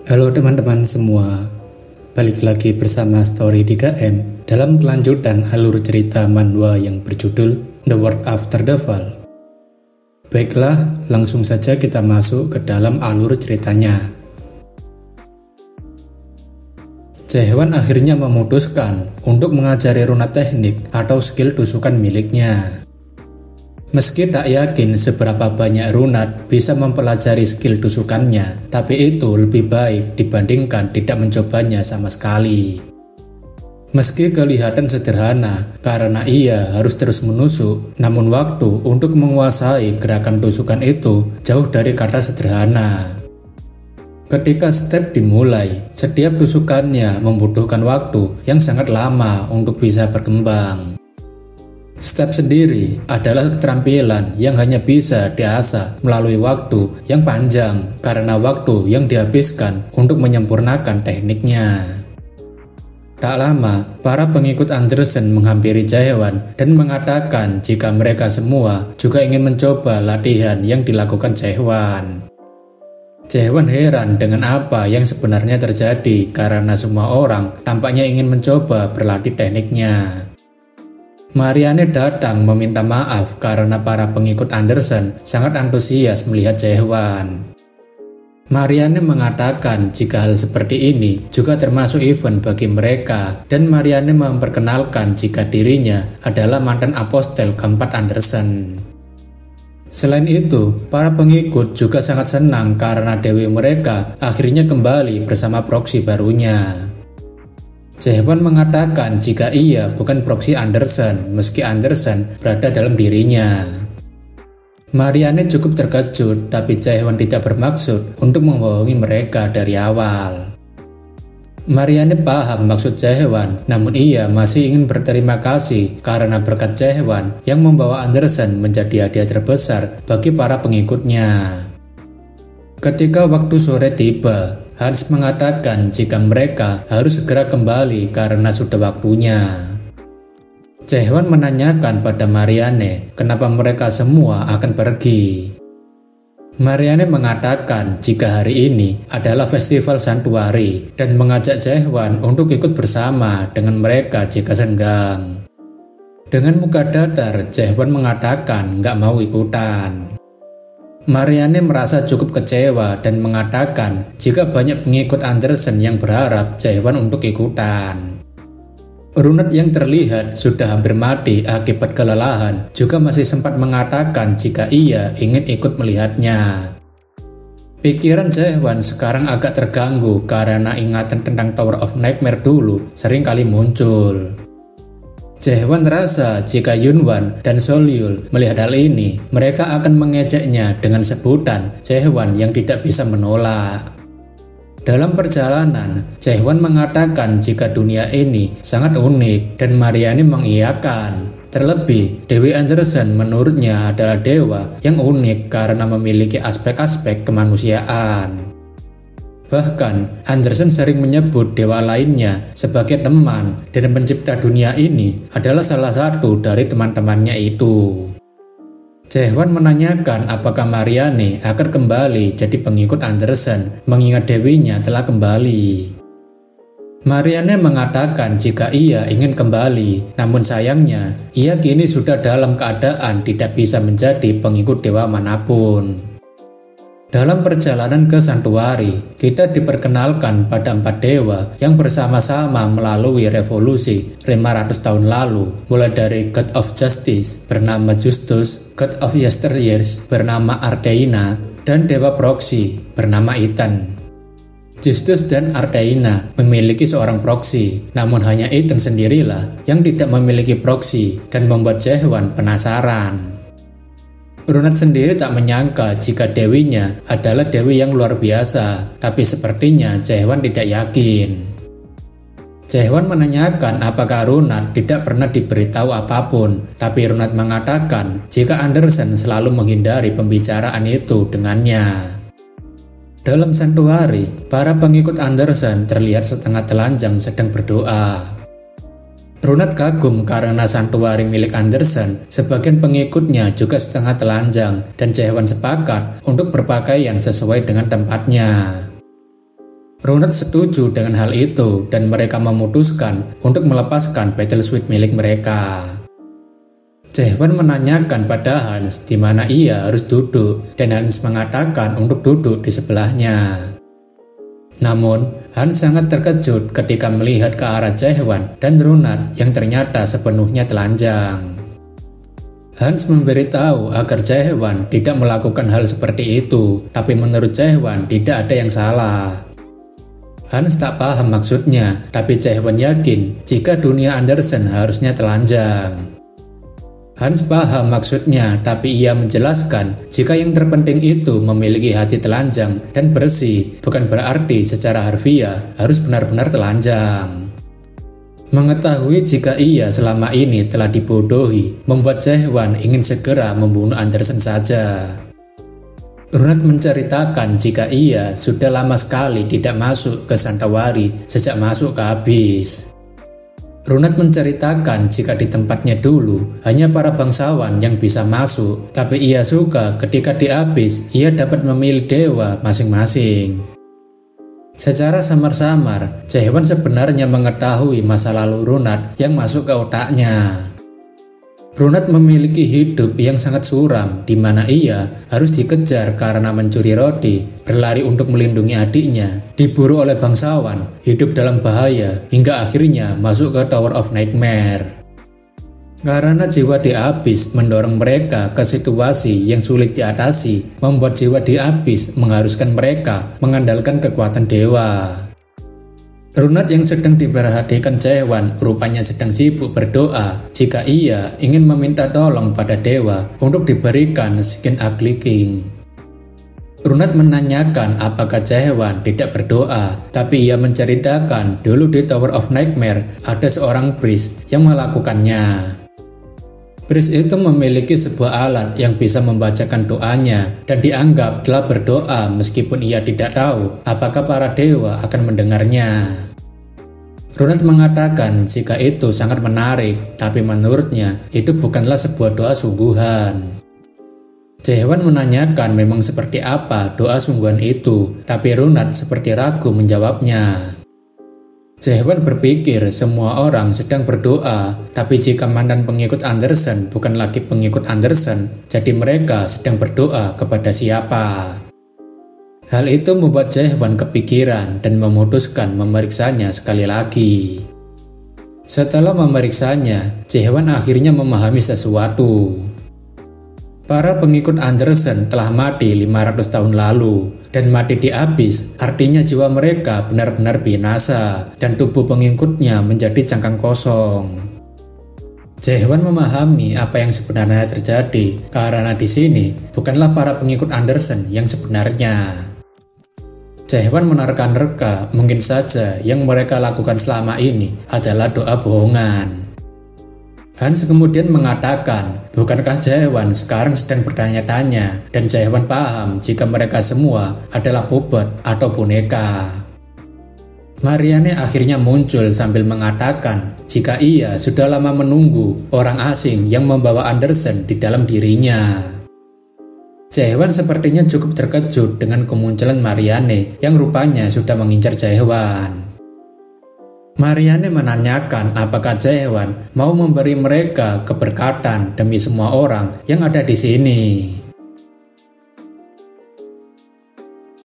Halo teman-teman semua, balik lagi bersama Story 3M dalam kelanjutan alur cerita manhwa yang berjudul The World After the Fall. Baiklah, langsung saja kita masuk ke dalam alur ceritanya. Jaehwan akhirnya memutuskan untuk mengajari runa teknik atau skill tusukan miliknya. Meski tak yakin seberapa banyak runat bisa mempelajari skill tusukannya, tapi itu lebih baik dibandingkan tidak mencobanya sama sekali. Meski kelihatan sederhana karena ia harus terus menusuk, namun waktu untuk menguasai gerakan tusukan itu jauh dari kata sederhana. Ketika step dimulai, setiap tusukannya membutuhkan waktu yang sangat lama untuk bisa berkembang. Step sendiri adalah keterampilan yang hanya bisa diasah melalui waktu yang panjang karena waktu yang dihabiskan untuk menyempurnakan tekniknya. Tak lama, para pengikut Andersen menghampiri Jaehwan dan mengatakan jika mereka semua juga ingin mencoba latihan yang dilakukan Jaehwan. Jaehwan heran dengan apa yang sebenarnya terjadi karena semua orang tampaknya ingin mencoba berlatih tekniknya. Marianne datang meminta maaf karena para pengikut Andersen sangat antusias melihat Jaehwan. Marianne mengatakan jika hal seperti ini juga termasuk event bagi mereka dan Marianne memperkenalkan jika dirinya adalah mantan apostel keempat Andersen. Selain itu, para pengikut juga sangat senang karena dewi mereka akhirnya kembali bersama proksi barunya. Jaehwan mengatakan jika ia bukan proksi Andersen meski Andersen berada dalam dirinya. Marianne cukup terkejut, tapi Jaehwan tidak bermaksud untuk membohongi mereka dari awal. Marianne paham maksud Jaehwan, namun ia masih ingin berterima kasih karena berkat Jaehwan yang membawa Andersen menjadi hadiah terbesar bagi para pengikutnya. Ketika waktu sore tiba, Hans mengatakan jika mereka harus segera kembali karena sudah waktunya. Jaehwan menanyakan pada Marianne kenapa mereka semua akan pergi. Marianne mengatakan jika hari ini adalah festival santuari dan mengajak Jaehwan untuk ikut bersama dengan mereka jika senggang. Dengan muka datar, Jaehwan mengatakan nggak mau ikutan. Marianne merasa cukup kecewa dan mengatakan jika banyak pengikut Andersen yang berharap Jaehwan untuk ikutan. Runat yang terlihat sudah hampir mati akibat kelelahan juga masih sempat mengatakan jika ia ingin ikut melihatnya. Pikiran Jaehwan sekarang agak terganggu karena ingatan tentang Tower of Nightmare dulu sering kali muncul. Jaehwan rasa jika Yunwan dan Solyul melihat hal ini, mereka akan mengejeknya dengan sebutan Jaehwan yang tidak bisa menolak. Dalam perjalanan, Jaehwan mengatakan jika dunia ini sangat unik dan Marianne mengiyakan. Terlebih, Dewi Andersen menurutnya adalah dewa yang unik karena memiliki aspek-aspek kemanusiaan. Bahkan, Andersen sering menyebut dewa lainnya sebagai teman dan pencipta dunia ini adalah salah satu dari teman-temannya itu. Jaehwan menanyakan apakah Marianne akan kembali jadi pengikut Andersen mengingat dewinya telah kembali. Marianne mengatakan jika ia ingin kembali, namun sayangnya ia kini sudah dalam keadaan tidak bisa menjadi pengikut dewa manapun. Dalam perjalanan ke Santuari, kita diperkenalkan pada 4 dewa yang bersama-sama melalui revolusi 500 tahun lalu, mulai dari God of Justice bernama Justus, God of Yesteryears bernama Ardeina, dan Dewa Proxy bernama Ethan. Justus dan Ardeina memiliki seorang proxy, namun hanya Ethan sendirilah yang tidak memiliki proxy dan membuat Jaehwan penasaran. Runat sendiri tak menyangka jika dewinya adalah dewi yang luar biasa, tapi sepertinya Jaehwan tidak yakin. Jaehwan menanyakan apakah Runat tidak pernah diberitahu apapun, tapi Runat mengatakan jika Andersen selalu menghindari pembicaraan itu dengannya. Dalam santuari, para pengikut Andersen terlihat setengah telanjang sedang berdoa. Runat kagum karena santuari milik Andersen, sebagian pengikutnya juga setengah telanjang dan Jaehwan sepakat untuk berpakaian sesuai dengan tempatnya. Runat setuju dengan hal itu dan mereka memutuskan untuk melepaskan battle suit milik mereka. Jaehwan menanyakan pada Hans di mana ia harus duduk dan Hans mengatakan untuk duduk di sebelahnya. Namun, Hans sangat terkejut ketika melihat ke arah Jaehwan dan Runat yang ternyata sepenuhnya telanjang. Hans memberitahu agar Jaehwan tidak melakukan hal seperti itu, tapi menurut Jaehwan tidak ada yang salah. Hans tak paham maksudnya, tapi Jaehwan yakin jika dunia Andersen harusnya telanjang. Hans paham maksudnya, tapi ia menjelaskan jika yang terpenting itu memiliki hati telanjang dan bersih, bukan berarti secara harfiah harus benar-benar telanjang. Mengetahui jika ia selama ini telah dibodohi, membuat Jaehwan ingin segera membunuh Andersen saja. Runat menceritakan jika ia sudah lama sekali tidak masuk ke Shantawari sejak masuk ke Abyss. Runat menceritakan jika di tempatnya dulu hanya para bangsawan yang bisa masuk, tapi ia suka ketika di Abyss ia dapat memilih dewa masing-masing. Secara samar-samar, Jaehwan sebenarnya mengetahui masa lalu Runat yang masuk ke otaknya. Runat memiliki hidup yang sangat suram, di mana ia harus dikejar karena mencuri roti, berlari untuk melindungi adiknya, diburu oleh bangsawan, hidup dalam bahaya, hingga akhirnya masuk ke Tower of Nightmare. Karena jiwa di Abyss mendorong mereka ke situasi yang sulit diatasi, membuat jiwa di Abyss mengharuskan mereka mengandalkan kekuatan dewa. Runat yang sedang diperhatikan Jaehwan rupanya sedang sibuk berdoa jika ia ingin meminta tolong pada dewa untuk diberikan Skin Ugly King. Runat menanyakan apakah Jaehwan tidak berdoa, tapi ia menceritakan dulu di Tower of Nightmare ada seorang priest yang melakukannya. Priest itu memiliki sebuah alat yang bisa membacakan doanya dan dianggap telah berdoa meskipun ia tidak tahu apakah para dewa akan mendengarnya. Runat mengatakan jika itu sangat menarik, tapi menurutnya itu bukanlah sebuah doa sungguhan. Jaehwan menanyakan memang seperti apa doa sungguhan itu, tapi Runat seperti ragu menjawabnya. Jaehwan berpikir semua orang sedang berdoa, tapi jika mantan pengikut Andersen bukan lagi pengikut Andersen, jadi mereka sedang berdoa kepada siapa? Hal itu membuat Jaehwan kepikiran dan memutuskan memeriksanya sekali lagi. Setelah memeriksanya, Jaehwan akhirnya memahami sesuatu. Para pengikut Andersen telah mati 500 tahun lalu, dan mati di Abyss artinya jiwa mereka benar-benar binasa dan tubuh pengikutnya menjadi cangkang kosong. Jaehwan memahami apa yang sebenarnya terjadi karena di sini bukanlah para pengikut Andersen yang sebenarnya. Jaehwan menerka-nerka mungkin saja yang mereka lakukan selama ini adalah doa bohongan. Hans kemudian mengatakan, bukankah Jaehwan sekarang sedang bertanya-tanya dan Jaehwan paham jika mereka semua adalah bobot atau boneka. Marianne akhirnya muncul sambil mengatakan jika ia sudah lama menunggu orang asing yang membawa Andersen di dalam dirinya. Jaehwan sepertinya cukup terkejut dengan kemunculan Marianne yang rupanya sudah mengincar Jaehwan. Marianne menanyakan apakah Jaehwan mau memberi mereka keberkatan demi semua orang yang ada di sini.